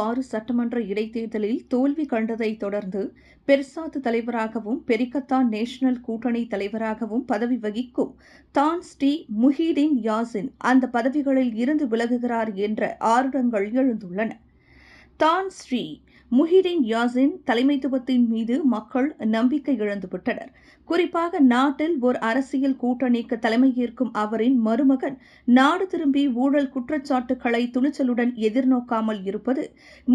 பாரு சட்டமன்ற இடைத்தேர்தலில் தோல்வி கண்டதைத் தொடர்ந்து பெர்சாத் தலைவராகவும் பெரிக்கத்தான் நேஷனல் கூட்டணி தலைவராகவும் பதவி வகிக்கும் தான் ஸ்ரீ முஹிடின் யாசின் அந்த பதவிகளில் இருந்து விலகுகிறார் என்ற ஆருடங்கள் எழுந்துள்ளன. தான் ஸ்ரீ முஹிடின் யாசின் தலைமைத்துவத்தின் மீது மக்கள் நம்பிக்கை இழந்துவிட்டனர். குறிப்பாக நாட்டில் ஒரு அரசியல் கூட்டணிக்கு தலைமையேற்கும் அவரின் மருமகன் நாடு திரும்பி ஊழல் குற்றச்சாட்டுகளை துணிச்சலுடன் எதிர்நோக்காமல் இருப்பது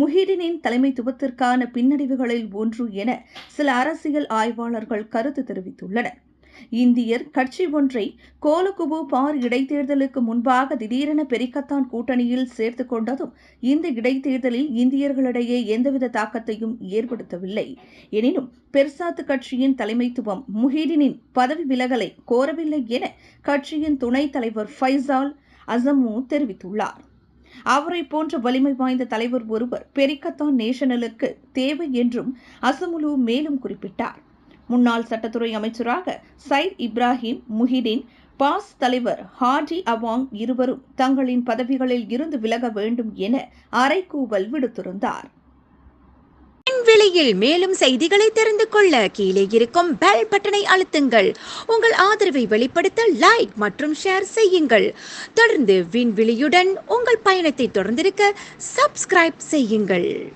முஹிடினின் தலைமைத்துவத்திற்கான பின்னடைவுகளில் ஒன்று என சில அரசியல் ஆய்வாளர்கள் கருத்து தெரிவித்துள்ளனர். இந்தியர் கட்சி ஒன்றை கோலகுபு பார் இடைத்தேர்தலுக்கு முன்பாக திடீரென பெரிக்கத்தான் கூட்டணியில் சேர்த்துக் கொண்டதும் இந்த இடைத்தேர்தலில் இந்தியர்களிடையே எந்தவித தாக்கத்தையும் ஏற்படுத்தவில்லை. எனினும் பெர்சாத் கட்சியின் தலைமைத்துவம் முஹிடினின் பதவி விலகலை கோரவில்லை என கட்சியின் துணைத் தலைவர் ஃபைசால் அசமு தெரிவித்துள்ளார். அவரை போன்ற வலிமை வாய்ந்த தலைவர் ஒருவர் பெரிக்கத்தான் நேஷனலுக்கு தேவை என்றும் அசமுலு மேலும் குறிப்பிட்டார். முன்னாள் சட்டத்துறை அமைச்சராக சைட் இப்ராஹிம் முஹிடின், பாஸ் தலைவர் ஹாஜி அவாங் இருவரும் தங்களின் பதவிகளில் இருந்து விலக வேண்டும் என அறைகூவல் விடுத்திருந்தார். விலையில் மேலும் செய்திகளை தெரிந்து கொள்ள கீழே இருக்கும் பெல் பட்டனை அழுத்துங்கள். உங்கள் ஆதரவை வெளிப்படுத்த லைக் மற்றும் ஷேர் செய்யுங்கள். தொடர்ந்து விண்வெளியுடன் உங்கள் பயணத்தை தொடர்ந்திருக்க சப்ஸ்கிரைப் செய்யுங்கள்.